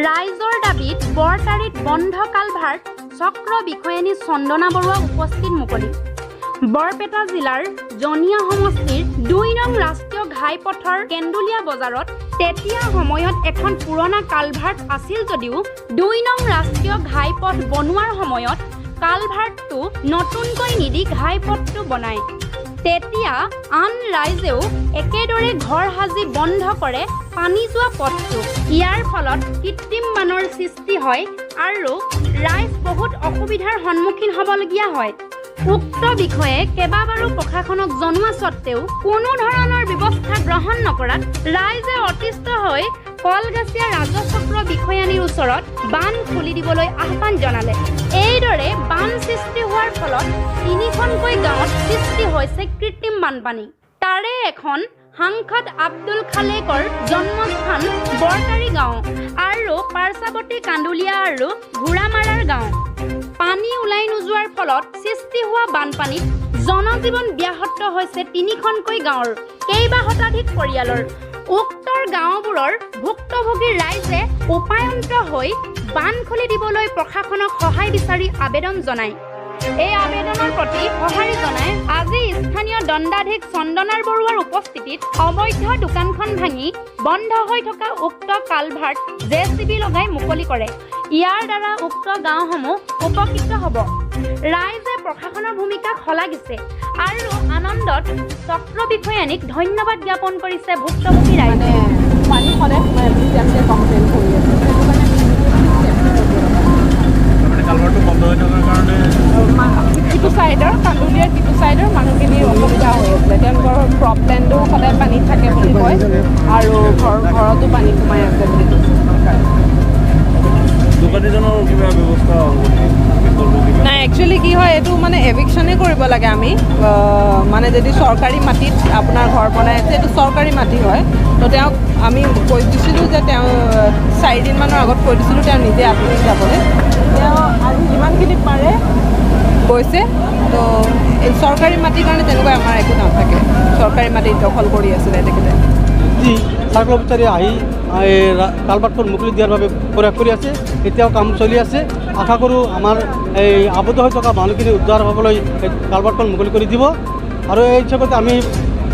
ৰাইজৰ দাবীত বৰতাৰিত বন্ধ কালভাৰ্ট চক্ৰ বিষয়ানী চন্দনা বৰুৱা উপস্থিত মুকলি। বৰপেটা জিলাৰ জনিয়া সমষ্টিৰ ২ নং ৰাষ্ট্ৰীয় ঘাইপথৰ কেন্দুলীয়া বজাৰত তেতিয়া সময়ত এখন পুৰণা কালভাৰ্ট আছিল যদিও ২ নং ৰাষ্ট্ৰীয় ঘাইপথ বনোৱাৰ সময়ত কালভাৰ্টটো নতুনকৈ নিদি ঘাইপথটো বনায়। তেতিয়া আন ৰাইজেও একেদৰে ঘৰ সাজি বন্ধ কৰে পানী যোৱা পথটো। ইয়াৰ ফলত কৃত্ৰিম বানৰ সৃষ্টি হয় আৰু ৰাইজ বহুত অসুবিধাৰ সন্মুখীন হ'বলগীয়া হয়। উক্ত বিষয়ে কেইবাবাৰো প্ৰশাসনক জনোৱা স্বত্তেও কোনো ধৰণৰ ব্যৱস্থা গ্ৰহণ নকৰাত ৰাইজে অতিষ্ঠ হৈ কলগাছিয়া ৰাজচক্ৰ বিষয়ানীৰ ওচৰত বান খুলি দিবলৈ আহ্বান জনালে। এইদৰে বান সৃষ্টি হোৱাৰ ফলত ৩খনকৈ গাঁৱত সৃষ্টি হৈছে কৃত্ৰিম বানপানী। তাৰে এখন সাংসদ আব্দুল খালেকৰ জন্মস্থান বৰতাৰি গাঁও আৰু পাৰ্চাৱতী কান্দুলীয়া আৰু ঘোঁৰামাৰাৰ গাঁও। পানী ওলাই নোযোৱাৰ ফলত সৃষ্টি হোৱা বানপানীত জনজীৱন ব্যাহত হৈছে ৩খনকৈ গাঁৱৰ কেইবা শতাধিক পৰিয়ালৰ। উক্ত গাঁওবোৰৰ ভুক্তভোগী ৰাইজে উপায়ন্ত হৈ বান খুলি দিবলৈ প্ৰশাসনক সহায় বিচাৰি আবেদন জনায়। এই আবেদনৰ প্ৰতি সঁহাৰি জনাই আজি স্থানীয় দণ্ডাধীশ চন্দনাৰ বৰুৱাৰ উপস্থিতিত অবৈধ দোকানখন ভাঙি বন্ধ হৈ থকা উক্ত কালভাৰ্ট JCB লগাই মুকলি কৰে। ইয়াৰ দ্বাৰা উক্ত গাঁওসমূহ উপকৃত হ'ব। ৰাইজে প্ৰশাসনৰ ভূমিকাক শলাগিছে আৰু আনন্দত চক্ৰ বিষয়ানীক ধন্যবাদ জ্ঞাপন কৰিছে ভুক্তভোগী ৰাইজে। পানী সদায় কমপ্লেইন কৰি আছে, কালভাৰটো বন্ধ হৈ থকাৰ কাৰণে ইটো ছাইডৰ কান্দুলীয়াৰ ইটো ছাইডৰ মানুহখিনিৰ অসুবিধা হৈ আছিলে। তেওঁলোকৰ প্ৰব্লেমটো সদায় পানীত থাকে বুলি কয় আৰু ঘৰতো পানী সোমাই আছে বুলি কৈছে। দোকানীজনৰ কিবা ব্যৱস্থা নাই, একচুৱেলি কি হয়, এইটো মানে এভিকশ্যনেই কৰিব লাগে আমি। মানে যদি চৰকাৰী মাটিত আপোনাৰ ঘৰ বনাই আছে, এইটো চৰকাৰী মাটি হয়। তো তেওঁক আমি কৈ দিছিলোঁ যে তেওঁ 4 দিনমানৰ আগত কৈ দিছিলোঁ তেওঁ নিজে আঁতৰি যাবলৈ। তেওঁ আজি যিমানখিনি পাৰে গৈছে। তো এই চৰকাৰী মাটিৰ কাৰণে তেনেকুৱা আমাৰ একো নাথাকে। চৰকাৰী মাটি দখল কৰি আছিলে তেখেতে। চাৰ্কল অফিচাৰে আহি কালভাৰ্টখন মুকলি দিয়াৰ বাবে প্ৰয়াস কৰি আছে। এতিয়াও কাম চলি আছে। আশা কৰোঁ আমাৰ এই আবদ্ধ হৈ থকা মানুহখিনি উদ্ধাৰ হ'বলৈ কালভাৰ্টখন মুকলি কৰি দিব। আৰু এই হিচাপত আমি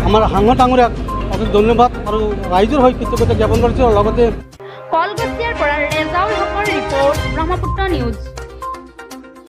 আমাৰ সাংসদ ডাঙৰীয়াক অশেষ ধন্যবাদ আৰু ৰাইজৰ হৈ কৃতজ্ঞতা জ্ঞাপন কৰিছোঁ। লগতে কলগাছিয়াৰ পৰা ৰেজাউল হকৰ ৰিপৰ্ট, ব্ৰহ্মপুত্ৰ নিউজ।